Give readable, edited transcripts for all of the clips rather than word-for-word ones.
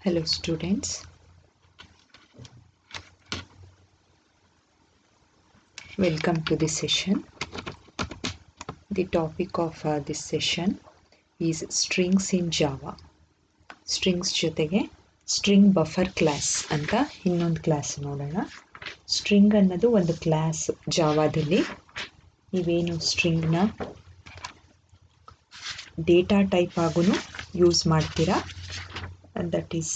Hello students, welcome to this session. The topic of this session is strings in Java. Strings ಜೊತೆಗೆ string buffer class ಅಂತ ಇನ್ನೊಂದು class ನೋಡೋಣ. String ಅನ್ನೋದು ಒಂದು class ಜಾವಾದಲ್ಲಿ. ನೀವೇನು ಸ್ಟ್ರಿಂಗ್ನ ಡೇಟಾ ಟೈಪ್ ಆಗೂ ಯೂಸ್ ಮಾಡ್ತೀರಾ. That is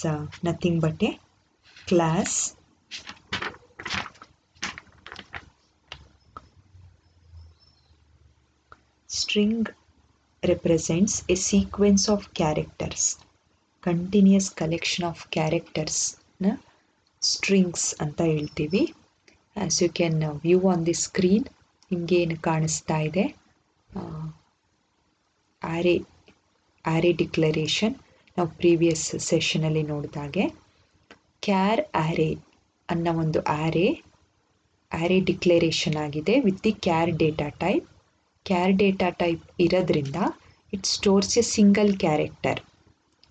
nothing but a class string represents a sequence of characters, continuous collection of characters na strings anta ಹೇಳ್ತೀವಿ. As you can view on the screen, ನಿಮಗೆ ಏನು ಕಾಣಿಸ್ತಾ ಇದೆ, array declaration. ನಾವು previous ಸೆಷನಲ್ಲಿ ನೋಡಿದಾಗೆ ಕ್ಯಾರ್ array ಅನ್ನೋ ಒಂದು array ಡಿಕ್ಲರೇಷನ್ ಆಗಿದೆ with the char data type. Char data type ಇರೋದ್ರಿಂದ it stores a single character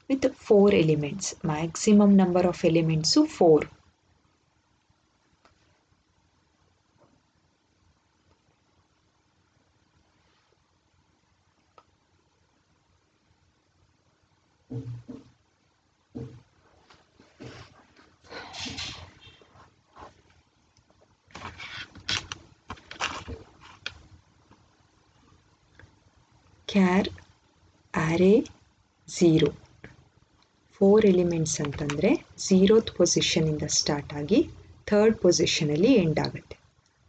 with 4 elements. Maximum number of elements 4. Char array 0 4 elements ಅಂತಂದರೆ 0th ಪೊಸಿಷನಿಂದ ಸ್ಟಾರ್ಟ್ ಆಗಿ 3rd ಪೊಸಿಷನಲ್ಲಿ ಎಂಡ್ ಆಗುತ್ತೆ.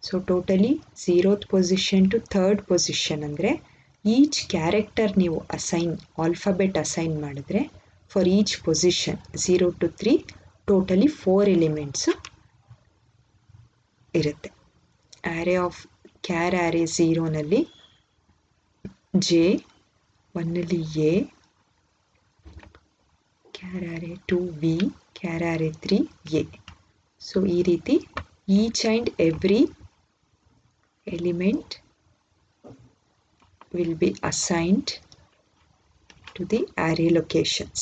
So totally 0th position to 3rd position ಅಂದರೆ each character ನೀವು alphabet assign ಮಾಡಿದ್ರೆ for each position 0 to 3 totally 4 elements ಇರುತ್ತೆ. Char array 0ನಲ್ಲಿ J, 1ನಲ್ಲಿ A, char array 2 B, char array 3 A. So ಈ ರೀತಿ each and every element will be assigned to the array locations.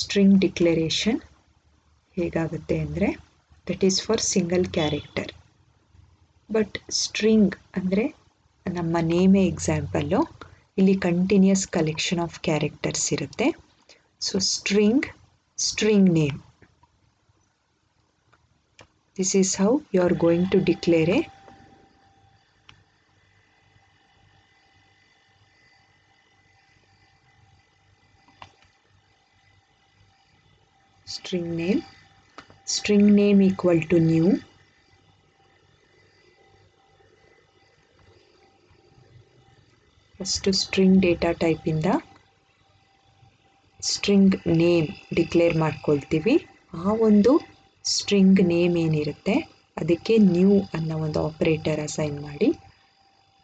String declaration ಹೇಗಾಗುತ್ತೆ ಅಂದರೆ that is for single character. But string ಅಂದರೆ ನಮ್ಮ ನೇಮೇ example. ಇಲ್ಲಿ continuous collection of characters ಇರುತ್ತೆ. So string name. This is how you are going to declare a string name. String name equal to new. First string data type ಇಂದ string name declare ಮಾಡ್ಕೊಳ್ತೀವಿ. ಆ ಒಂದು string name ಏನಿರುತ್ತೆ ಅದಕ್ಕೆ new ಅನ್ನೋ ಒಂದು operator assign ಮಾಡಿ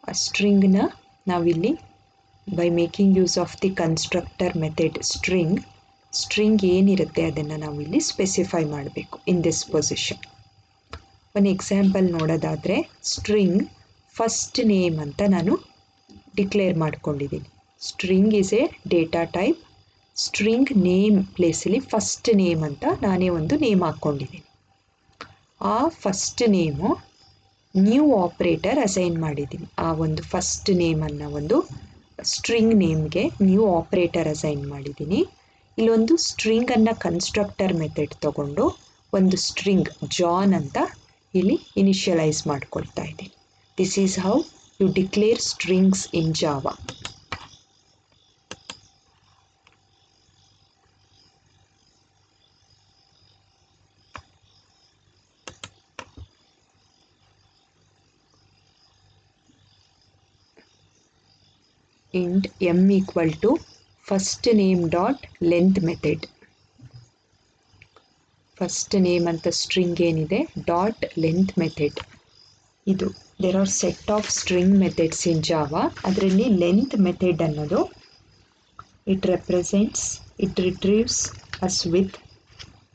ಆ ಸ್ಟ್ರಿಂಗ್ನ ನಾವಿಲ್ಲಿ by making use of the constructor method string ಏನಿರುತ್ತೆ ಅದನ್ನು ನಾವಿಲ್ಲಿ ಸ್ಪೆಸಿಫೈ ಮಾಡಬೇಕು ಇನ್ ದಿಸ್ ಪೊಸಿಷನ್. ಒಂದು ಎಕ್ಸಾಂಪಲ್ ನೋಡೋದಾದರೆ ಸ್ಟ್ರಿಂಗ್ ಫಸ್ಟ್ ನೇಮ್ ಅಂತ ನಾನು ಡಿಕ್ಲೇರ್ ಮಾಡ್ಕೊಂಡಿದ್ದೀನಿ. String is A data type. String name ಪ್ಲೇಸಲ್ಲಿ ಫಸ್ಟ್ ನೇಮ್ ಅಂತ ನಾನೇ ಒಂದು ನೇಮ್ ಹಾಕ್ಕೊಂಡಿದ್ದೀನಿ. ಆ first name new operator assign ಮಾಡಿದ್ದೀನಿ. ಆ ಒಂದು ಫಸ್ಟ್ ನೇಮ್ ಅನ್ನೋ ಒಂದು ಸ್ಟ್ರಿಂಗ್ ನೇಮ್ಗೆ ನ್ಯೂ ಆಪ್ರೇಟರ್ ಅಸೈನ್ ಮಾಡಿದ್ದೀನಿ. ಇಲ್ಲೊಂದು ಸ್ಟ್ರಿಂಗನ್ನು ಕನ್ಸ್ಟ್ರಕ್ಟರ್ ಮೆಥಡ್ ತಗೊಂಡು ಒಂದು ಸ್ಟ್ರಿಂಗ್ ಜಾನ್ ಅಂತ ಇಲ್ಲಿ ಇನಿಷಿಯಲೈಸ್ ಮಾಡ್ಕೊಳ್ತಾ ಇದ್ದೀನಿ. This is how you declare strings in Java. int m equal to first name dot length method. First name ಅಂತ ಸ್ಟ್ರಿಂಗ್ ಏನಿದೆ ಡಾಟ್ ಲೆಂತ್ ಮೆಥಡ್. ಇದು there are set of string methods in Java. ಅದರಲ್ಲಿ length method ಅನ್ನೋದು it retrieves us with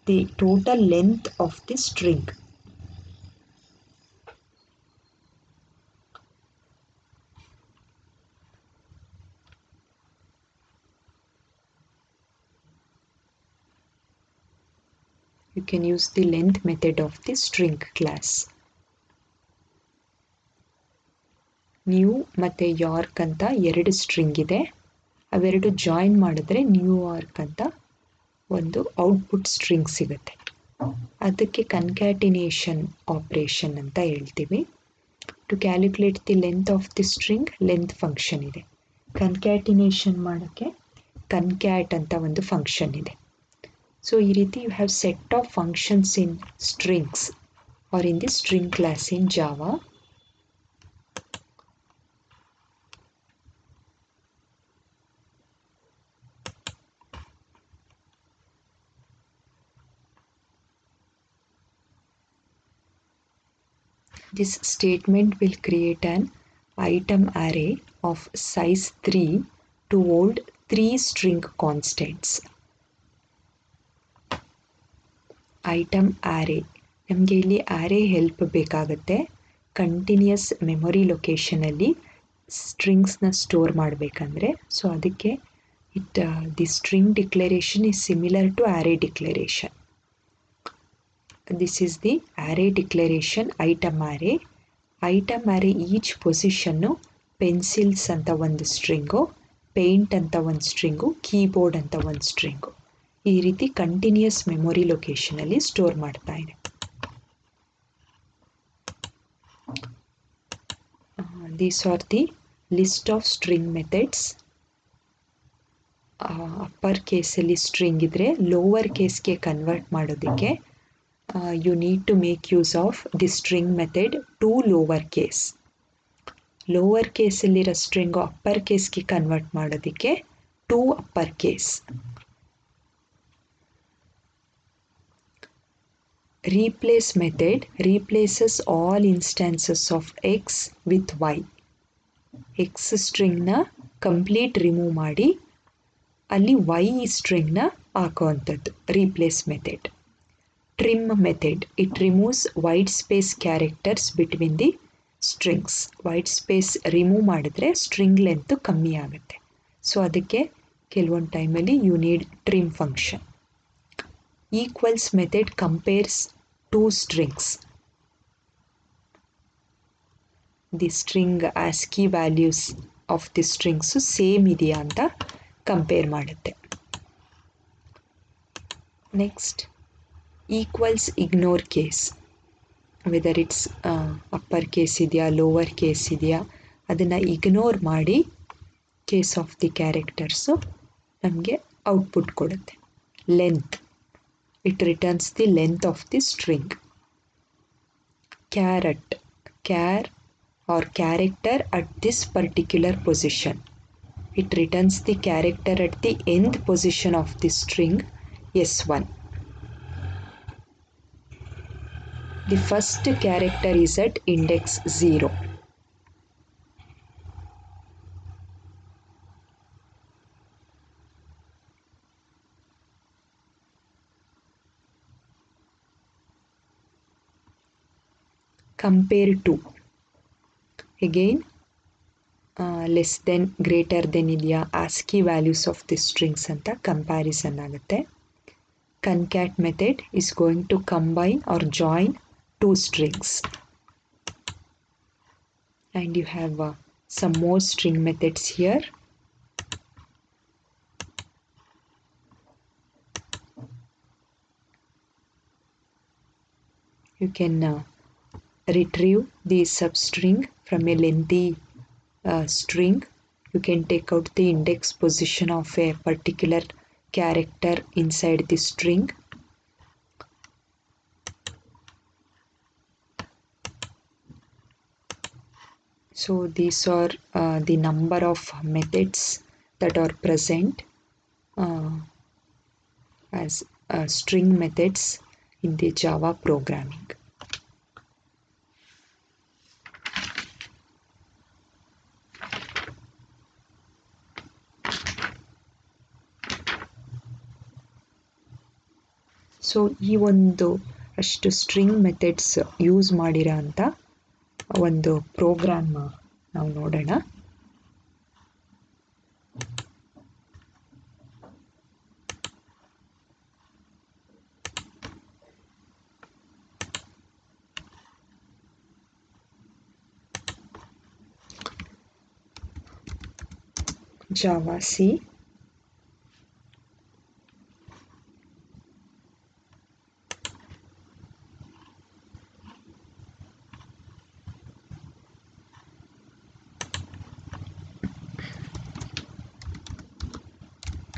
the total length of the string. you can use the length method of the string class. New ಮತ್ತು York ಅಂತ ಎರಡು string ಇದೆ, ಅವೆರಡು join ಮಾಡಿದ್ರೆ new York ಅಂತ ಒಂದು ಔಟ್ಪುಟ್ ಸ್ಟ್ರಿಂಗ್ ಸಿಗುತ್ತೆ. ಅದಕ್ಕೆ ಕನ್ಕ್ಯಾಟಿನೇಷನ್ ಆಪರೇಷನ್ ಅಂತ ಹೇಳ್ತೀವಿ. To calculate the length of the string length function ಇದೆ. ಕನ್ಕ್ಯಾಟಿನೇಷನ್ ಮಾಡೋಕ್ಕೆ ಕನ್ಕ್ಯಾಟ್ ಅಂತ ಒಂದು ಫಂಕ್ಷನ್ ಇದೆ. ಸೊ ಈ ರೀತಿ you have set of functions in strings are in the string class in Java. This statement will create an item array of size 3 to hold 3 string constants. Item array ನಮಗೆ ಇಲ್ಲಿ array help ಬೇಕಾಗುತ್ತೆ. Continuous memory ಲೊಕೇಶನಲ್ಲಿ ಸ್ಟ್ರಿಂಗ್ಸ್ನ store ಮಾಡಬೇಕಂದ್ರೆ, so ಅದಕ್ಕೆ the string declaration is similar to array declaration. This is the array declaration, item array. Item array each position pencils ಅಂತ ಒಂದು string, paint ಅಂತ ಒಂದು string, keyboard ಅಂತ ಒಂದು ಸ್ಟ್ರಿಂಗು, ಈ ರೀತಿ ಕಂಟಿನ್ಯೂಸ್ ಮೆಮೊರಿ ಲೊಕೇಶನಲ್ಲಿ ಸ್ಟೋರ್ ಮಾಡ್ತಾ ಇದೆ. These are the list of string methods. Upper ಕೇಸಲ್ಲಿ ಸ್ಟ್ರಿಂಗ್ ಇದ್ರೆ ಲೋವರ್ ಕೇಸ್ಗೆ ಕನ್ವರ್ಟ್ ಮಾಡೋದಕ್ಕೆ you need to make use of the string method to lower case. Lower ಕೇಸಲ್ಲಿರೋ ಸ್ಟ್ರಿಂಗು ಅಪ್ಪರ್ ಕೇಸ್ಗೆ ಕನ್ವರ್ಟ್ ಮಾಡೋದಕ್ಕೆ to upper case. Replace method replaces all instances of x with y. X ಸ್ಟ್ರಿಂಗ್ನ complete remove ಮಾಡಿ ಅಲ್ಲಿ y ಸ್ಟ್ರಿಂಗ್ನ ಹಾಕೋವಂಥದ್ದು replace method. Trim method, it removes white space characters between the strings. White space remove ಮಾಡಿದ್ರೆ string length ಕಮ್ಮಿ ಆಗುತ್ತೆ. So ಅದಕ್ಕೆ ಕೆಲವೊಂದು ಟೈಮಲ್ಲಿ you need trim function. Equals method compares two strings. The string ASCII values of the strings same ಇದೆಯಾ ಅಂತ compare ಮಾಡುತ್ತೆ. Next equals ignore case, whether it's upper case ಇದೆಯಾ ಲೋವರ್ ಕೇಸ್ ಇದೆಯಾ ಅದನ್ನು ಇಗ್ನೋರ್ ಮಾಡಿ ಕೇಸ್ ಆಫ್ ದಿ ಕ್ಯಾರೆಕ್ಟರ್ಸು ನಮಗೆ output ಕೊಡುತ್ತೆ. Length, it returns the length of the string. Caret, char or character at this particular position, it returns the character at the end position of the string S1. The first character is at index 0. Compare to, again less than greater than ಇದೆಯಾ ASCII values of the strings ಅಂತ comparison ಆಗುತ್ತೆ. Concat method is going to combine or join two strings. And you have some more string methods here. You can retrieve the substring from a lengthy string. You can take out the index position of a particular character inside the string. So these are the number of methods that are present as string methods in the Java programming. So ಈ ಒಂದು ಅಷ್ಟು string methods use ಮಾಡಿರೋ ಅಂಥ ಒಂದು program ನಾವು ನೋಡೋಣ. Java C,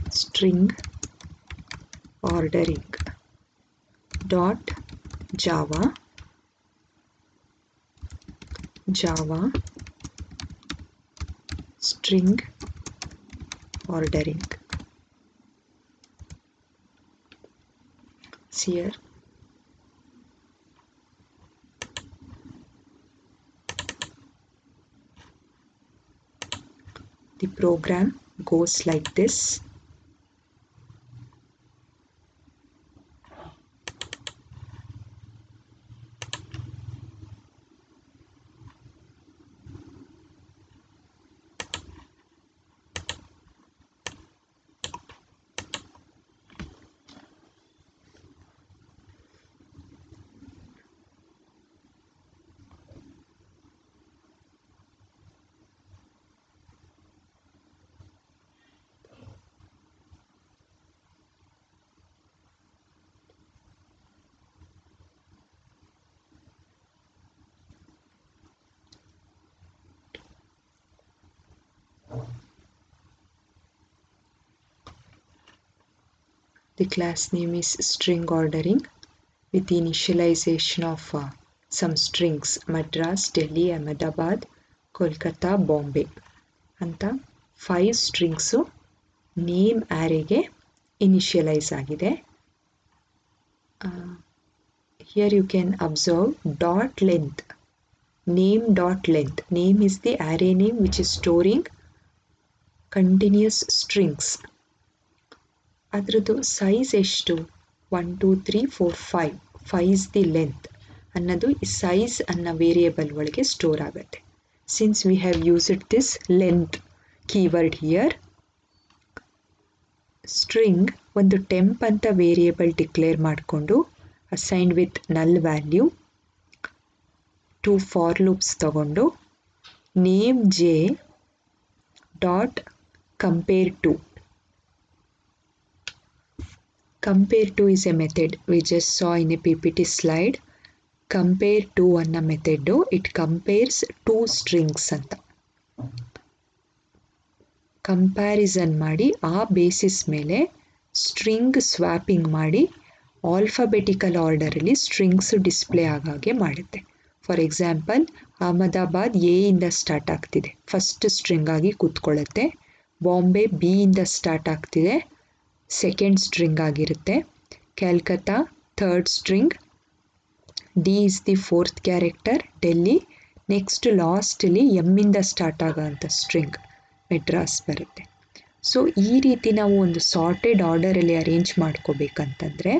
string ordering dot Java string ordering. See here, the program goes like this. The class name is string ordering with the initialization of some strings Madras, Delhi, Ahmedabad, Kolkata, Bombay ಅಂತ 5 strings name ಆ್ಯರೆಗೆ initialise ಆಗಿದೆ. Here you can observe dot length, name dot length. Name is the array name which is storing continuous strings. ಅದರದ್ದು size ಎಷ್ಟು? 1 2 3 4 5 5 is the length ಅನ್ನೋದು ಈ size ಅನ್ನೋ variable ಒಳಗೆ store ಆಗುತ್ತೆ. Since we have used this length keyword here, string ಒಂದು temp ಅಂತ variable declare ಮಾಡಿಕೊಂಡು assigned with null value 2 for loops ತಗೊಂಡು name J dot compare to. Compare to is a method we just saw in a PPT slide. Compare to ಅನ್ನೋ method it compares 2 strings ಅಂತ. Comparison ಮಾಡಿ ಆ basis ಮೇಲೆ string swapping ಮಾಡಿ alphabetical ಆರ್ಡರಲ್ಲಿ strings display ಆಗಾಗೆ ಮಾಡುತ್ತೆ. ಫಾರ್ ಎಕ್ಸಾಂಪಲ್ ಅಹಮದಾಬಾದ್ ಎ ಇಂದ ಸ್ಟಾರ್ಟ್ ಆಗ್ತಿದೆ, ಫಸ್ಟ್ ಸ್ಟ್ರಿಂಗ್ ಆಗಿ ಕೂತ್ಕೊಳ್ಳುತ್ತೆ. ಬಾಂಬೆ ಬಿ ಇಂದ ಸ್ಟಾರ್ಟ್ ಆಗ್ತಿದೆ, ಸೆಕೆಂಡ್ ಸ್ಟ್ರಿಂಗ್ ಆಗಿರುತ್ತೆ. Calcutta third string, D is the fourth character, Delhi next ಲಾಸ್ಟಲ್ಲಿ ಎಮ್ಮಿಂದ ಸ್ಟಾರ್ಟ್ ಆಗೋಂಥ ಸ್ಟ್ರಿಂಗ್ ಮೆಡ್ರಾಸ್ ಬರುತ್ತೆ. ಸೊ ಈ ರೀತಿ ನಾವು ಒಂದು ಸಾರ್ಟೆಡ್ ಆರ್ಡರಲ್ಲಿ ಅರೇಂಜ್ ಮಾಡ್ಕೋಬೇಕಂತಂದರೆ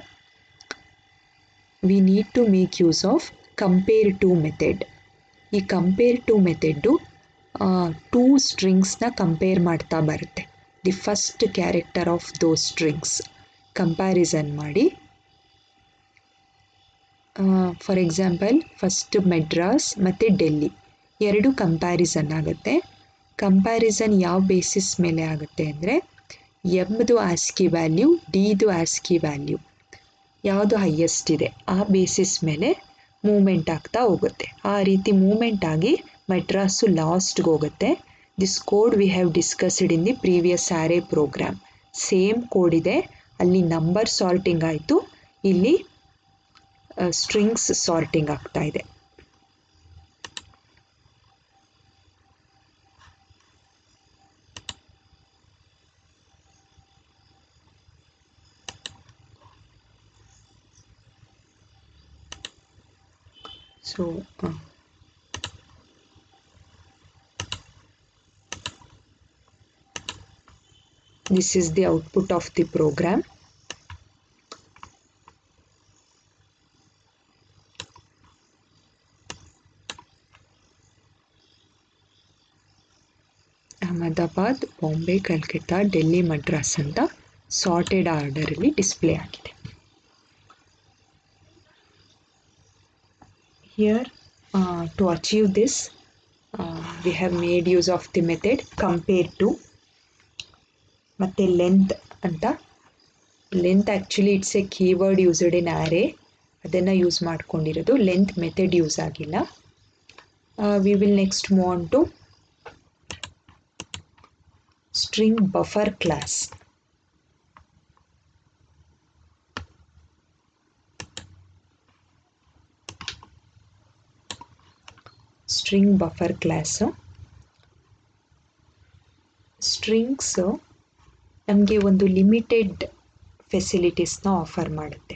V need to make use of compare to method. ಈ ಕಂಪೇರ್ ಟು ಮೆಥಡ್ಡು 2 ಸ್ಟ್ರಿಂಗ್ಸ್ನ ಕಂಪೇರ್ ಮಾಡ್ತಾ ಬರುತ್ತೆ. The first character of those strings comparison ಮಾಡಿ. ಫಾರ್ ಎಕ್ಸಾಂಪಲ್ ಫಸ್ಟ್ ಮೆಡ್ರಾಸ್ ಮತ್ತು ಡೆಲ್ಲಿ ಎರಡು ಕಂಪ್ಯಾರಿಸನ್ ಆಗುತ್ತೆ. ಕಂಪ್ಯಾರಿಸನ್ ಯಾವ ಬೇಸಿಸ್ ಮೇಲೆ ಆಗುತ್ತೆ ಅಂದರೆ ಎಮ್ದು ಆಸ್ಕಿ ವ್ಯಾಲ್ಯೂ, ಡಿದು ಆಸ್ಕಿ ವ್ಯಾಲ್ಯೂ ಯಾವುದು ಹೈಯೆಸ್ಟ್ ಇದೆ ಆ ಬೇಸಿಸ್ ಮೇಲೆ ಮೂಮೆಂಟ್ ಆಗ್ತಾ ಹೋಗುತ್ತೆ. ಆ ರೀತಿ ಮೂಮೆಂಟ್ ಆಗಿ ಮೆಡ್ರಾಸು ಲಾಸ್ಟ್ಗೆ ಹೋಗುತ್ತೆ. This code we have discussed in the previous array program. Same code ಇದೆ, ಅಲ್ಲಿ ನಂಬರ್ ಸಾರ್ಟಿಂಗ್ ಆಯಿತು, ಇಲ್ಲಿ ಸ್ಟ್ರಿಂಗ್ಸ್ ಸಾರ್ಟಿಂಗ್ ಆಗ್ತಾ ಇದೆ. So this is the output of the program. Ahmedabad, Bombay, Calcutta, Delhi, Madras ಅಂತ ಸಾರ್ಟೆಡ್ ಆರ್ಡರಲ್ಲಿ ಡಿಸ್ಪ್ಲೇ ಆಗಿದೆ. Here to achieve this we have made use of the method compare to. ಮತ್ತು length ಅಂತ. Length actually it's a keyword used in array, ಅದನ್ನು use ಮಾಡ್ಕೊಂಡಿರೋದು. Length method use ಆಗಿಲ್ಲ. We will next move on to string buffer class. String buffer class strings ನಮಗೆ ಒಂದು limited ಫೆಸಿಲಿಟೀಸ್ನ offer ಮಾಡುತ್ತೆ.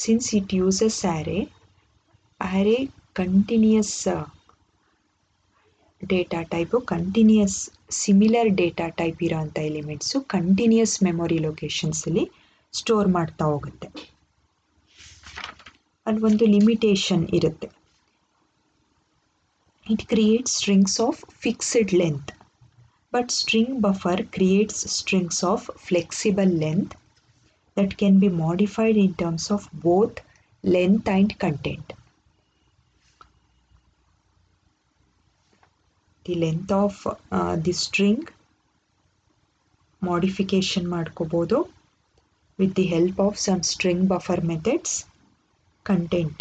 Since it uses array continuous data type, continuous similar data type ಇರೋಂಥ elements continuous memory ಲೊಕೇಶನ್ಸಲ್ಲಿ store ಮಾಡ್ತಾ ಹೋಗುತ್ತೆ. ಅಲ್ಲಿ ಒಂದು ಲಿಮಿಟೇಷನ್ ಇರುತ್ತೆ. It creates strings of fixed length, but string buffer creates strings of flexible length that can be modified in terms of both length and content. The length of the string modification ಮಾಡ್ಕೋಬೋದು with the help of some string buffer methods. Content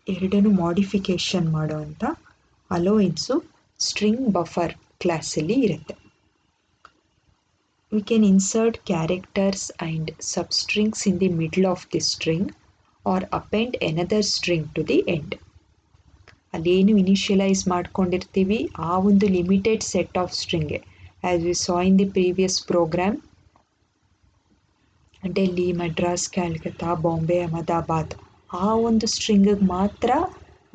ಎರಡನ್ನು modification ಮಾಡೋವಂಥ allowance string buffer ಕ್ಲಾಸಲ್ಲಿ ಇರುತ್ತೆ. We can insert characters and substrings in the middle of the string or append another string to the end. ಅಲ್ಲೇನು initialise ಮಾಡ್ಕೊಂಡಿರ್ತೀವಿ ಆ ಒಂದು limited set of ಸ್ಟ್ರಿಂಗ್ಗೆ, as we saw in the previous program, Delhi, Madras, Calcutta, Bombay, Ahmedabad, ಆ ಒಂದು ಸ್ಟ್ರಿಂಗಿಗೆ ಮಾತ್ರ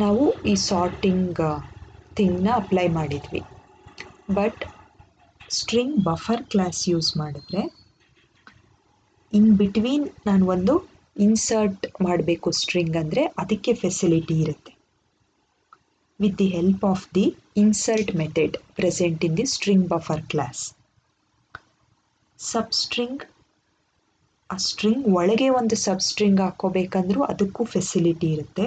ನಾವು ಈ ಸಾರ್ಟಿಂಗ್ ಥಿಂಗ್ನ ಅಪ್ಲೈ ಮಾಡಿದ್ವಿ. But string buffer class use ಮಾಡಿದ್ರೆ ಇನ್ ಬಿಟ್ವೀನ್ ನಾನು ಒಂದು ಇನ್ಸರ್ಟ್ ಮಾಡಬೇಕು ಸ್ಟ್ರಿಂಗ್ ಅಂದರೆ ಅದಕ್ಕೆ ಫೆಸಿಲಿಟಿ ಇರುತ್ತೆ. With the help of the insert method present in the string buffer class. Substring, ಆ ಸ್ಟ್ರಿಂಗ್ ಒಳಗೆ ಒಂದು ಸಬ್ಸ್ಟ್ರಿಂಗ್ ಹಾಕೋಬೇಕಂದ್ರೂ ಅದಕ್ಕೂ ಫೆಸಿಲಿಟಿ ಇರುತ್ತೆ.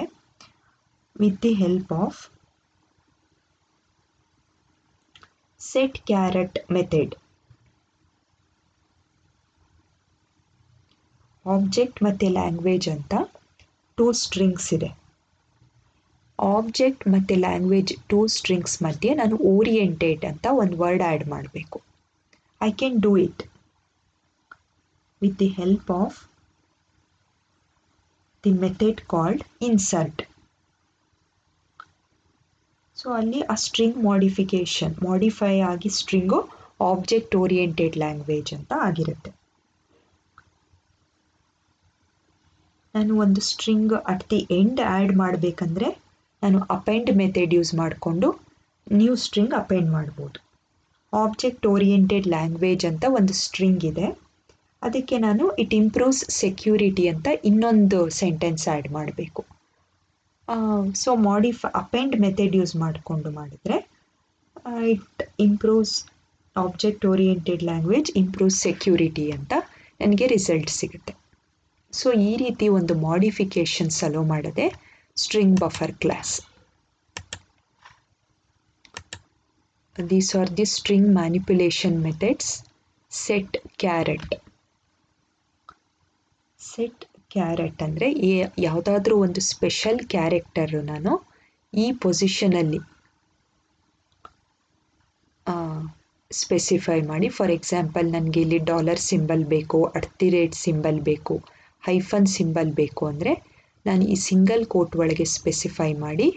With the help of set caret method. Object ಮತ್ತು ಲ್ಯಾಂಗ್ವೇಜ್ ಅಂತ 2 ಸ್ಟ್ರಿಂಗ್ಸ್ ಇದೆ. ಆಬ್ಜೆಕ್ಟ್ ಮತ್ತು ಲ್ಯಾಂಗ್ವೇಜ್ 2 ಸ್ಟ್ರಿಂಗ್ಸ್ ಮಧ್ಯೆ ನಾನು ಓರಿಯೆಂಟೆಡ್ ಅಂತ ಒಂದು ವರ್ಡ್ ಆ್ಯಡ್ ಮಾಡಬೇಕು. I can do it with the help of the method called insert. So ಅಲ್ಲಿ ಆ ಸ್ಟ್ರಿಂಗ್ ಮಾಡಿಫೈ ಆಗಿ ಸ್ಟ್ರಿಂಗು ಆಬ್ಜೆಕ್ಟ್ ಓರಿಯೆಂಟೆಡ್ ಲ್ಯಾಂಗ್ವೇಜ್ ಅಂತ ಆಗಿರುತ್ತೆ. ನಾನು ಒಂದು string at the end add ಮಾಡಬೇಕಂದ್ರೆ ನಾನು ಅಪೆಂಡ್ ಮೆಥಡ್ ಯೂಸ್ ಮಾಡಿಕೊಂಡು ನ್ಯೂ ಸ್ಟ್ರಿಂಗ್ ಅಪೆಂಡ್ ಮಾಡ್ಬೋದು. ಆಬ್ಜೆಕ್ಟ್ ಓರಿಯೆಂಟೆಡ್ ಲ್ಯಾಂಗ್ವೇಜ್ ಅಂತ ಒಂದು ಸ್ಟ್ರಿಂಗ್ ಇದೆ, ಅದಕ್ಕೆ ನಾನು ಇಟ್ ಇಂಪ್ರೂವ್ಸ್ ಸೆಕ್ಯೂರಿಟಿ ಅಂತ ಇನ್ನೊಂದು ಸೆಂಟೆನ್ಸ್ ಆ್ಯಡ್ ಮಾಡಬೇಕು. ಸೊ ಅಪೆಂಡ್ ಮೆಥಡ್ ಯೂಸ್ ಮಾಡಿಕೊಂಡು ಮಾಡಿದ್ರೆ it improves object oriented language improves security ಅಂತ ನನಗೆ ರಿಸಲ್ಟ್ ಸಿಗುತ್ತೆ. ಸೊ ಈ ರೀತಿ ಒಂದು ಮಾಡಿಫಿಕೇಷನ್ಸ್ ಅಲೋ ಮಾಡೋದೇ string buffer class. These are the string manipulation methods. Set caret. Set carrot ಅಂದರೆ ಯಾವುದಾದ್ರೂ ಒಂದು ಸ್ಪೆಷಲ್ ಕ್ಯಾರೆಕ್ಟರು ನಾನು ಈ ಪೊಸಿಷನಲ್ಲಿ ಸ್ಪೆಸಿಫೈ ಮಾಡಿ, ಫಾರ್ ಎಕ್ಸಾಂಪಲ್ ನನಗೆ ಇಲ್ಲಿ $ಸಿಂಬಲ್ ಬೇಕು, @ ಸಿಂಬಲ್ ಬೇಕು, ಹೈಫನ್ ಸಿಂಬಲ್ ಬೇಕು ಅಂದರೆ ನಾನು ಈ ಸಿಂಗಲ್ ಕೋಟ್ ಒಳಗೆ ಸ್ಪೆಸಿಫೈ ಮಾಡಿ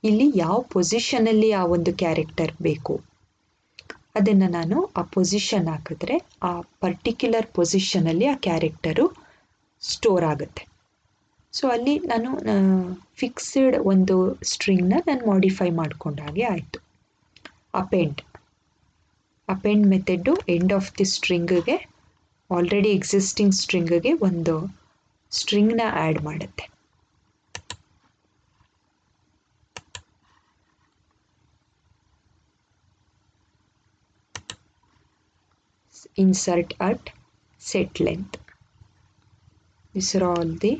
ಇಲ್ಲಿ ಯಾವ ಪೊಸಿಷನಲ್ಲಿ ಆ ಒಂದು ಕ್ಯಾರೆಕ್ಟರ್ ಬೇಕು ಅದನ್ನು ನಾನು ಆ ಪೊಸಿಷನ್ ಹಾಕಿದ್ರೆ ಆ ಪರ್ಟಿಕ್ಯುಲರ್ ಪೊಸಿಷನಲ್ಲಿ ಆ ಕ್ಯಾರೆಕ್ಟರು ಸ್ಟೋರ್ ಆಗುತ್ತೆ. ಸೊ ಅಲ್ಲಿ ನಾನು ಫಿಕ್ಸ್ಡ್ ಒಂದು ಸ್ಟ್ರಿಂಗ್ನ ನಾನು ಮಾಡಿಫೈ ಮಾಡ್ಕೊಂಡ ಹಾಗೆ ಆಯಿತು. Append method end of the ಸ್ಟ್ರಿಂಗ್ಗೆ, ಆಲ್ರೆಡಿ ಎಕ್ಸಿಸ್ಟಿಂಗ್ ಸ್ಟ್ರಿಂಗ್ಗೆ ಒಂದು ಸ್ಟ್ರಿಂಗ್ನ ಆ್ಯಡ್ ಮಾಡುತ್ತೆ. insert at set length. These are all the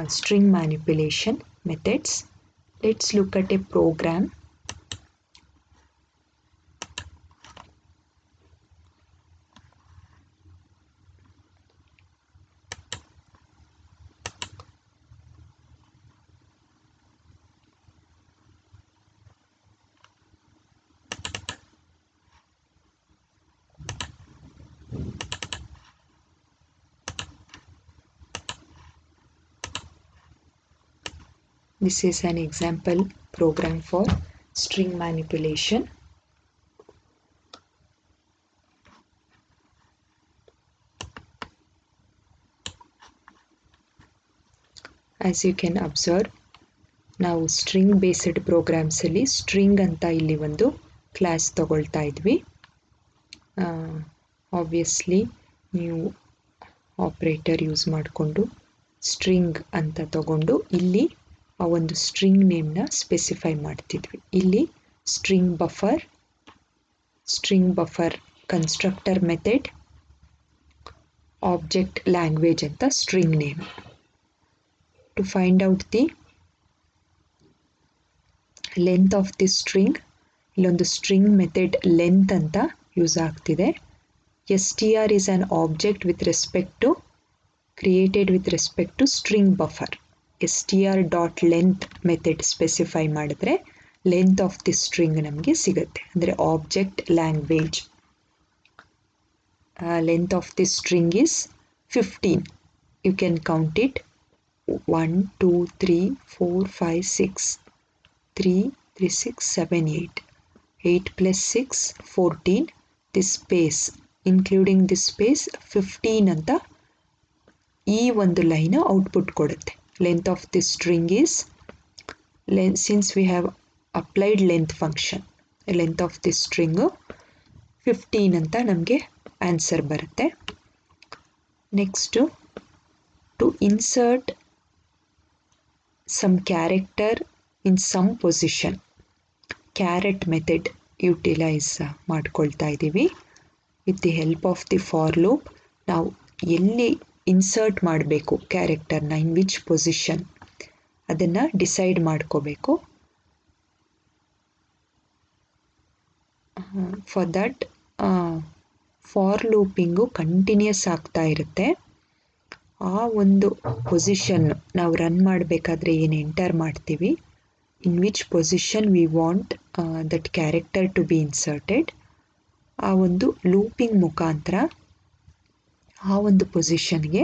string manipulation methods. Let's look at a program. This is an example program for string manipulation. As you can observe, ನಾವು string based ಪ್ರೋಗ್ರಾಮ್ಸಲ್ಲಿ string ಅಂತ ಇಲ್ಲಿ ಒಂದು class ತಗೊಳ್ತಾ ಇದ್ವಿ. Obviously ನೀವು operator use ಮಾಡಿಕೊಂಡು string ಅಂತ ತಗೊಂಡು ಇಲ್ಲಿ ಆ ಒಂದು ಸ್ಟ್ರಿಂಗ್ ನೇಮ್ನ ಸ್ಪೆಸಿಫೈ ಮಾಡ್ತಿದ್ವಿ. ಇಲ್ಲಿ string buffer constructor method object language ಅಂತ string name. To find out the length of the string, ಇಲ್ಲೊಂದು ಸ್ಟ್ರಿಂಗ್ ಮೆಥಡ್ ಲೆಂತ್ ಅಂತ ಯೂಸ್ ಆಗ್ತಿದೆ. str is an object with respect to created with respect to string buffer. str.length method specify ಮಾಡಿದ್ರೆ length of the string ನಮಗೆ ಸಿಗುತ್ತೆ. ಅಂದರೆ object language length of the string is 15. You can count it 1 2 3 4 5 6 3 3 6 7 8 8 plus 6 14. this space including this space 15 ಅಂತ ಈ ಒಂದು line output ಕೊಡುತ್ತೆ. Length of the string is since we have applied length function, length of the string 15 ಅಂತ ನಮಗೆ answer ಬರುತ್ತೆ. Next to insert some character in some position, caret method utilise ಮಾಡ್ಕೊಳ್ತಾ ಇದ್ದೀವಿ. With the help of the for loop ನಾವು ಎಲ್ಲಿ insert ಮಾಡಬೇಕು ಕ್ಯಾರೆಕ್ಟರ್ನ, in which position ಅದನ್ನು ಡಿಸೈಡ್ ಮಾಡ್ಕೋಬೇಕು. For that for looping continues ಆಗ್ತಾ ಇರುತ್ತೆ. ಆ ಒಂದು ಪೊಸಿಷನ್ ನಾವು ರನ್ ಮಾಡಬೇಕಾದ್ರೆ ಏನು ಎಂಟರ್ ಮಾಡ್ತೀವಿ, in which position we want that character to be inserted, ಆ ಒಂದು ಲೂಪಿಂಗ್ ಮುಖಾಂತರ ಆ ಒಂದು ಪೊಸಿಷನ್ಗೆ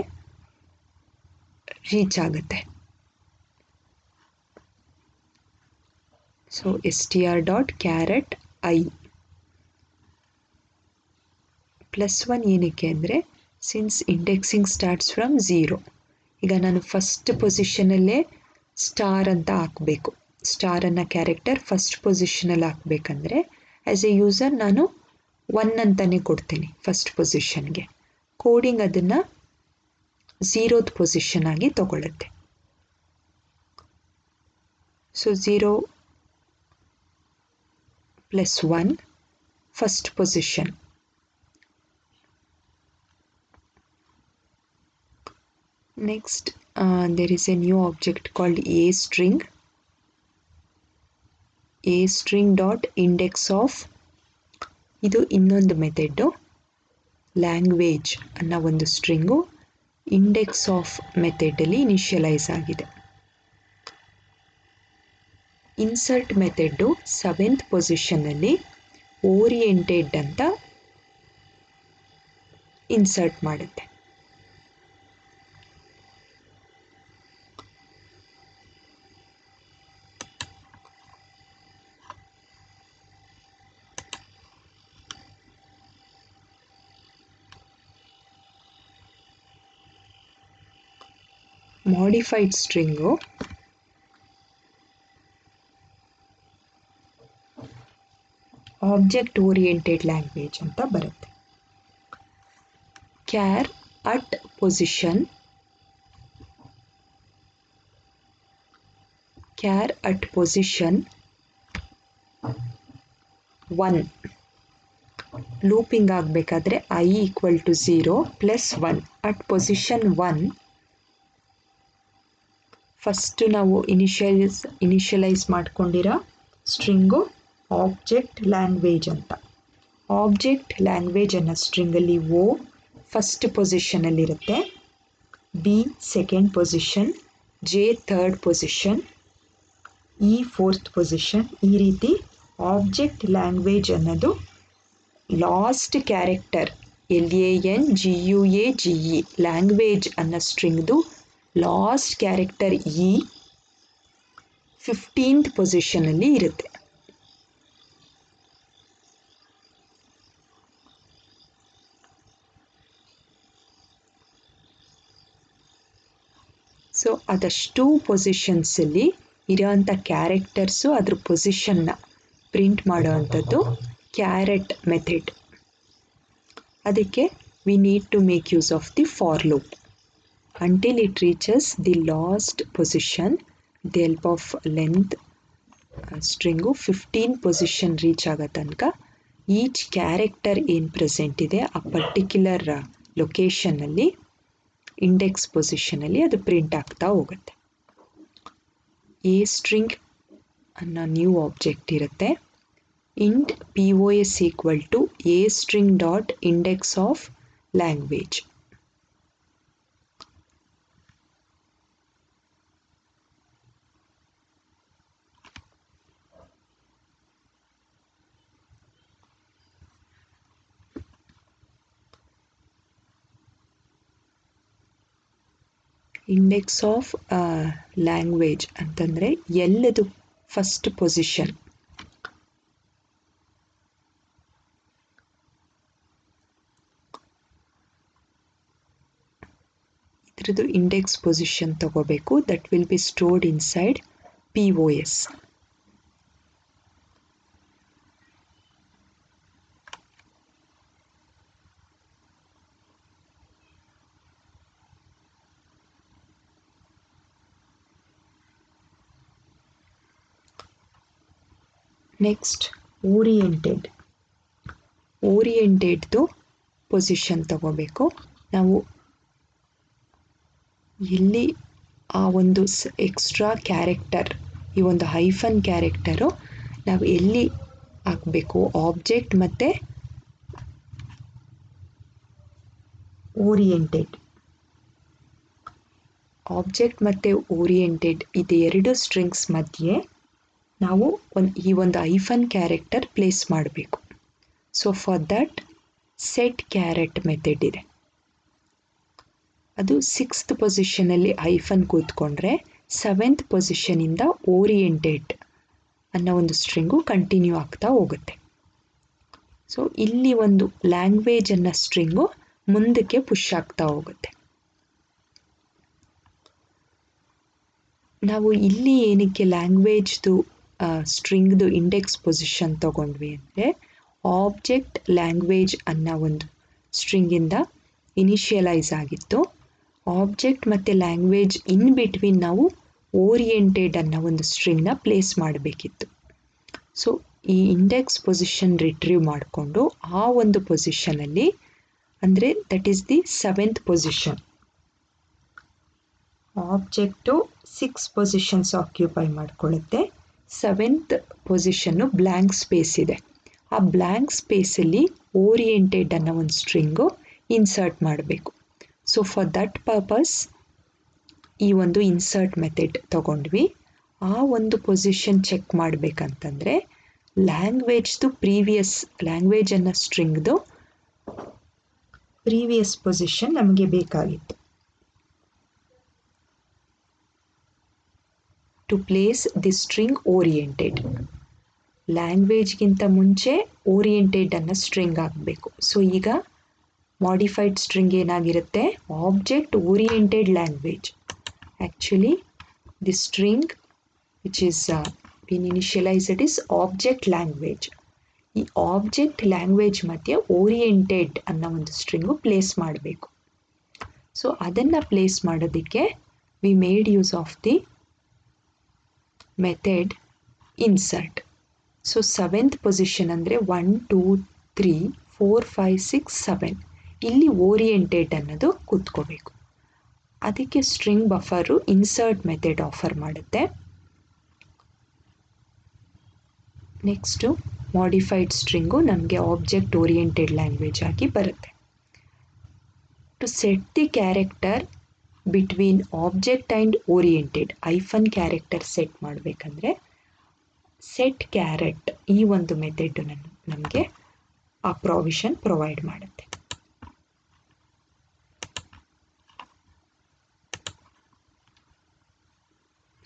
ರೀಚ್ ಆಗುತ್ತೆ. ಸೊ str.caret I +1 ಏನಕ್ಕೆ ಅಂದರೆ ಸಿನ್ಸ್ ಇಂಡೆಕ್ಸಿಂಗ್ ಸ್ಟಾರ್ಟ್ಸ್ ಫ್ರಮ್ 0. ಈಗ ನಾನು ಫಸ್ಟ್ ಪೊಸಿಷನಲ್ಲೇ ಸ್ಟಾರ್ ಅಂತ ಹಾಕಬೇಕು. ಸ್ಟಾರನ್ನು ಕ್ಯಾರೆಕ್ಟರ್ ಫಸ್ಟ್ ಪೊಸಿಷನಲ್ಲಿ ಹಾಕಬೇಕಂದ್ರೆ ಆ್ಯಸ್ ಎ ಯೂಸರ್ ನಾನು 1 ಅಂತಲೇ ಕೊಡ್ತೀನಿ ಫಸ್ಟ್ ಪೊಸಿಷನ್ಗೆ. ಕೋಡಿಂಗ್ ಅದನ್ನು 0th ಪೊಸಿಷನ್ ಆಗಿ ತಗೊಳ್ಳುತ್ತೆ. ಸೊ 0 + 1 first position. Next, there is a new object called aString. aString dot index of ಇದು ಇನ್ನೊಂದು ಮೆಥಡು. ಲ್ಯಾಂಗ್ವೇಜ್ ಅನ್ನೋ ಒಂದು ಸ್ಟ್ರಿಂಗು ಇಂಡೆಕ್ಸ್ ಆಫ್ ಮೆಥಡಲ್ಲಿ ಇನಿಷಿಯಲೈಸ್ ಆಗಿದೆ. ಇನ್ಸರ್ಟ್ ಮೆಥಡು 7th ಪೊಸಿಷನ್ನಲ್ಲಿ ಓರಿಯೆಂಟೆಡ್ ಅಂತ ಇನ್ಸರ್ಟ್ ಮಾಡುತ್ತೆ. Modified string object oriented language ಅಂತ ಬರುತ್ತೆ. ಕ್ಯಾರ್ ಅಟ್ ಪೊಸಿಷನ್ 1 ಲೂಪಿಂಗ್ ಆಗಬೇಕಾದ್ರೆ I = 0 + 1 ಅಟ್ ಪೊಸಿಷನ್ 1 ಫಸ್ಟು ನಾವು ಇನಿಷಿಯಲೈಸ್ ಮಾಡ್ಕೊಂಡಿರೋ ಸ್ಟ್ರಿಂಗು ಆಬ್ಜೆಕ್ಟ್ ಲ್ಯಾಂಗ್ವೇಜ್ ಅಂತ. ಆಬ್ಜೆಕ್ಟ್ ಲ್ಯಾಂಗ್ವೇಜ್ ಅನ್ನೋ ಸ್ಟ್ರಿಂಗಲ್ಲಿ O ಫಸ್ಟ್ ಪೊಸಿಷನಲ್ಲಿರುತ್ತೆ, B second position, J third position, E fourth position. ಈ ರೀತಿ ಆಬ್ಜೆಕ್ಟ್ ಲ್ಯಾಂಗ್ವೇಜ್ ಅನ್ನೋದು ಲಾಸ್ಟ್ ಕ್ಯಾರೆಕ್ಟರ್ LANGUAGE ಲ್ಯಾಂಗ್ವೇಜ್ ಅನ್ನೋ ಸ್ಟ್ರಿಂಗ್ದು ಲಾಸ್ಟ್ ಕ್ಯಾರೆಕ್ಟರ್ E 15th ಪೊಸಿಷನಲ್ಲಿ ಇರುತ್ತೆ. ಸೊ ಅದಷ್ಟು ಪೊಸಿಷನ್ಸಲ್ಲಿ ಇರೋವಂಥ ಕ್ಯಾರೆಕ್ಟರ್ಸು ಅದ್ರ ಪೊಸಿಷನ್ನ ಪ್ರಿಂಟ್ ಮಾಡೋವಂಥದ್ದು ಕ್ಯಾರೆಟ್ ಮೆಥಡ್. ಅದಕ್ಕೆ we need to make use of the for loop until it reaches the last position with the help of length stringu 15 position reach ಆಗೋ ತನಕ ಈಚ್ ಕ್ಯಾರೆಕ್ಟರ್ ಏನು ಪ್ರೆಸೆಂಟ್ ಇದೆ ಆ ಪರ್ಟಿಕ್ಯುಲರ್ ಲೊಕೇಶನಲ್ಲಿ ಇಂಡೆಕ್ಸ್ ಪೊಸಿಷನಲ್ಲಿ ಅದು print ಆಗ್ತಾ ಹೋಗುತ್ತೆ. A string ಅನ್ನೋ new object ಇರುತ್ತೆ. Int POS equal to a string dot index of language. Index of language ಅಂತಂದರೆ ಎಲ್ಲದು ಫಸ್ಟ್ ಪೊಸಿಷನ್. ಇದ್ರದ್ದು ಇಂಡೆಕ್ಸ್ ಪೊಸಿಷನ್ ತಗೋಬೇಕು. That will be stored inside POS. Next ಓರಿಯೆಂಟೆಡ್ದು ಪೊಸಿಷನ್ ತಗೋಬೇಕು. ನಾವು ಎಲ್ಲಿ ಆ ಒಂದು ಎಕ್ಸ್ಟ್ರಾ ಕ್ಯಾರೆಕ್ಟರ್, ಈ ಒಂದು ಹೈಫನ್ ಕ್ಯಾರೆಕ್ಟರು ನಾವು ಎಲ್ಲಿ ಹಾಕಬೇಕು, ಆಬ್ಜೆಕ್ಟ್ ಮತ್ತು ಓರಿಯೆಂಟೆಡ್. ಆಬ್ಜೆಕ್ಟ್ ಮತ್ತು ಓರಿಯೆಂಟೆಡ್ ಇದು ಎರಡು ಸ್ಟ್ರಿಂಗ್ಸ್ ಮಧ್ಯೆ ನಾವು ಈ ಒಂದು ಹೈಫನ್ ಕ್ಯಾರೆಕ್ಟರ್ ಪ್ಲೇಸ್ ಮಾಡಬೇಕು. So for that set caret method ಇದೆ. ಅದು 6th ಪೊಸಿಷನಲ್ಲಿ ಹೈಫನ್ ಕೂತ್ಕೊಂಡ್ರೆ 7th ಪೊಸಿಷನಿಂದ ಓರಿಯೆಂಟೆಡ್ ಅನ್ನೋ ಒಂದು ಸ್ಟ್ರಿಂಗು ಕಂಟಿನ್ಯೂ ಆಗ್ತಾ ಹೋಗುತ್ತೆ. ಸೊ ಇಲ್ಲಿ ಒಂದು ಲ್ಯಾಂಗ್ವೇಜ್ ಅನ್ನೋ ಸ್ಟ್ರಿಂಗು ಮುಂದಕ್ಕೆ ಪುಷ್ ಆಗ್ತಾ ಹೋಗುತ್ತೆ. ನಾವು ಇಲ್ಲಿ ಏನಕ್ಕೆ ಲ್ಯಾಂಗ್ವೇಜ್ದು ಸ್ಟ್ರಿಂಗ್ದು ಇಂಡೆಕ್ಸ್ ಪೊಸಿಷನ್ ತಗೊಂಡ್ವಿ ಅಂದರೆ ಆಬ್ಜೆಕ್ಟ್ ಲ್ಯಾಂಗ್ವೇಜ್ ಅನ್ನೋ ಒಂದು ಸ್ಟ್ರಿಂಗಿಂದ ಇನಿಷಿಯಲೈಸ್ ಆಗಿತ್ತು. ಆಬ್ಜೆಕ್ಟ್ ಮತ್ತು ಲ್ಯಾಂಗ್ವೇಜ್ ಇನ್ ಬಿಟ್ವೀನ್ ನಾವು ಓರಿಯೆಂಟೆಡ್ ಅನ್ನೋ ಒಂದು ಸ್ಟ್ರಿಂಗ್ನ ಪ್ಲೇಸ್ ಮಾಡಬೇಕಿತ್ತು. ಸೊ ಈ ಇಂಡೆಕ್ಸ್ ಪೊಸಿಷನ್ ರಿಟ್ರೀವ್ ಮಾಡಿಕೊಂಡು ಆ ಒಂದು ಪೊಸಿಷನಲ್ಲಿ, ಅಂದರೆ that is the 7th position. Object 6 positions occupy ಮಾಡಿಕೊಳ್ಳುತ್ತೆ. 7th ಪೊಸಿಷನ್ನು ಬ್ಲ್ಯಾಂಕ್ ಸ್ಪೇಸ್ ಇದೆ. ಆ ಬ್ಲ್ಯಾಂಕ್ ಸ್ಪೇಸಲ್ಲಿ ಓರಿಯೆಂಟೆಡ್ ಅನ್ನೋ ಒಂದು ಸ್ಟ್ರಿಂಗು ಇನ್ಸರ್ಟ್ ಮಾಡಬೇಕು. ಸೊ ಫಾರ್ ದಟ್ ಪರ್ಪಸ್ ಈ ಒಂದು ಇನ್ಸರ್ಟ್ ಮೆಥಡ್ ತಗೊಂಡ್ವಿ. ಆ ಒಂದು ಪೊಸಿಷನ್ ಚೆಕ್ ಮಾಡಬೇಕಂತಂದರೆ ಲ್ಯಾಂಗ್ವೇಜ್ದು ಲ್ಯಾಂಗ್ವೇಜ್ ಅನ್ನೋ ಸ್ಟ್ರಿಂಗ್ದು ಪ್ರೀವಿಯಸ್ ಪೊಸಿಷನ್ ನಮಗೆ ಬೇಕಾಗಿತ್ತು. To place the string oriented, ಲ್ಯಾಂಗ್ವೇಜ್ಗಿಂತ ಮುಂಚೆ ಓರಿಯೆಂಟೆಡ್ ಅನ್ನೋ ಸ್ಟ್ರಿಂಗ್ ಆಗಬೇಕು. ಸೊ ಈಗ ಮಾಡಿಫೈಡ್ ಸ್ಟ್ರಿಂಗ್ ಏನಾಗಿರುತ್ತೆ, object oriented language. Actually the string which is been initialised is object language. ಈ ಆಬ್ಜೆಕ್ಟ್ ಲ್ಯಾಂಗ್ವೇಜ್ ಮಧ್ಯೆ ಓರಿಯೆಂಟೆಡ್ ಅನ್ನೋ ಒಂದು ಸ್ಟ್ರಿಂಗು ಪ್ಲೇಸ್ ಮಾಡಬೇಕು. ಸೊ ಅದನ್ನು ಪ್ಲೇಸ್ ಮಾಡೋದಕ್ಕೆ we made use of the method insert. So 7th position ಅಂದರೆ 1 2 3 4 5 6 7 ಇಲ್ಲಿ ಓರಿಯೆಂಟೆಡ್ ಅನ್ನೋದು ಕೂತ್ಕೋಬೇಕು. ಅದಕ್ಕೆ string buffer insert method offer ಮಾಡುತ್ತೆ. ನೆಕ್ಸ್ಟು ಮಾಡಿಫೈಡ್ ಸ್ಟ್ರಿಂಗು ನಮಗೆ ಆಬ್ಜೆಕ್ಟ್ ಓರಿಯೆಂಟೆಡ್ ಲ್ಯಾಂಗ್ವೇಜ್ ಆಗಿ ಬರುತ್ತೆ. To set the character between object and oriented hyphen character set ಮಾಡಬೇಕಂದ್ರೆ ಸೆಟ್ ಕ್ಯಾರೆಟ್ ಈ ಒಂದು ಮೆಥಡ್ ನಮಗೆ ಆ ಪ್ರಾವಿಷನ್ ಪ್ರೊವೈಡ್ ಮಾಡುತ್ತೆ.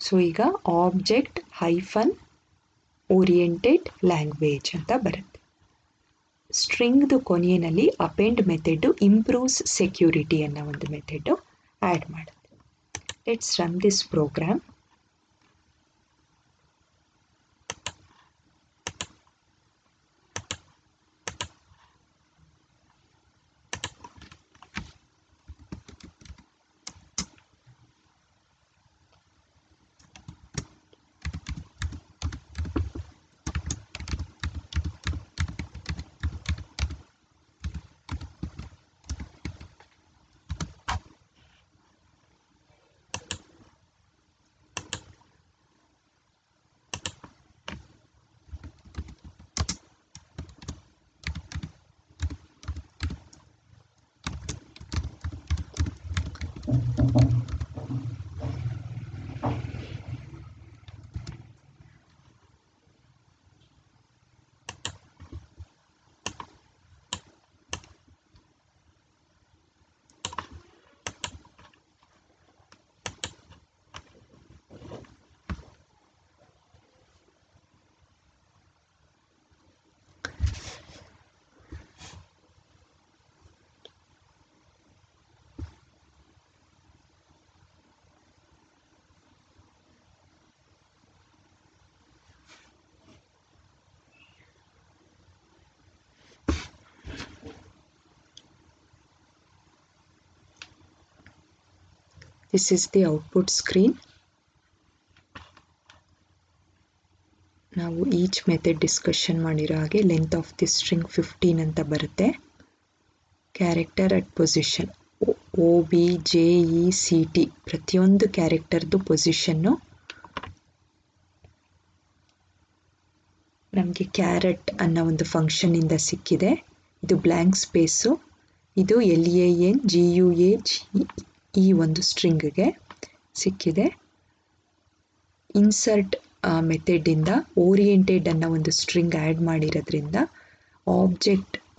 ಸೊ ಈಗ ಆಬ್ಜೆಕ್ಟ್ ಹೈಫನ್ ಓರಿಯೆಂಟೆಡ್ ಲ್ಯಾಂಗ್ವೇಜ್ ಅಂತ ಬರುತ್ತೆ. ಸ್ಟ್ರಿಂಗ್ದು ಕೊನೆಯಲ್ಲಿ ಅಪೆಂಡ್ ಮೆಥಡ್ ಇಂಪ್ರೂವ್ಸ್ ಸೆಕ್ಯೂರಿಟಿ ಅನ್ನೋ ಒಂದು ಮೆಥಡ್ ಆ್ಯಡ್ ಮಾಡುತ್ತೆ. Let's run this program. This is the output screen. ನಾವು ಈಚ್ ಮೆಥಡ್ ಡಿಸ್ಕಷನ್ ಮಾಡಿರೋ ಹಾಗೆ ಲೆಂತ್ ಆಫ್ ದಿ ಸ್ಟ್ರಿಂಗ್ 15 ಅಂತ ಬರುತ್ತೆ. ಕ್ಯಾರೆಕ್ಟರ್ ಅಟ್ ಪೊಸಿಷನ್ OBJECT ಪ್ರತಿಯೊಂದು ಕ್ಯಾರೆಕ್ಟರ್ದು ಪೊಸಿಷನ್ನು ನಮಗೆ ಕ್ಯಾರೆಟ್ ಅನ್ನೋ ಒಂದು ಫಂಕ್ಷನ್ನಿಂದ ಸಿಕ್ಕಿದೆ. ಇದು ಬ್ಲ್ಯಾಂಕ್ ಸ್ಪೇಸು, ಇದು LANGUAGE ಈ ಒಂದು ಸ್ಟ್ರಿಂಗ್ಗೆ ಸಿಕ್ಕಿದೆ. ಇನ್ಸರ್ಟ್ ಮೆಥಡಿಂದ ಓರಿಯೆಂಟೆಡ್ ಅನ್ನೋ ಒಂದು ಸ್ಟ್ರಿಂಗ್ ಆ್ಯಡ್ ಮಾಡಿರೋದ್ರಿಂದ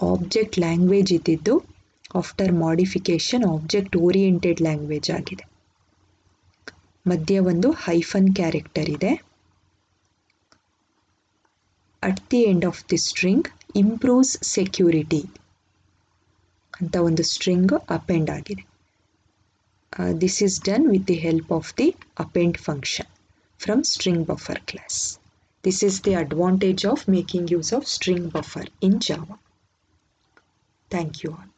ಆಬ್ಜೆಕ್ಟ್ ಲ್ಯಾಂಗ್ವೇಜ್ ಇದ್ದಿದ್ದು after modification object oriented language ಆಗಿದೆ. ಮಧ್ಯ ಒಂದು ಹೈಫನ್ ಕ್ಯಾರೆಕ್ಟರ್ ಇದೆ. At the end of the string improves security ಅಂತ ಒಂದು ಸ್ಟ್ರಿಂಗ್ ಅಪೆಂಡ್ ಆಗಿದೆ. This is done with the help of the append function from string buffer class. This is the advantage of making use of string buffer in Java. Thank you all.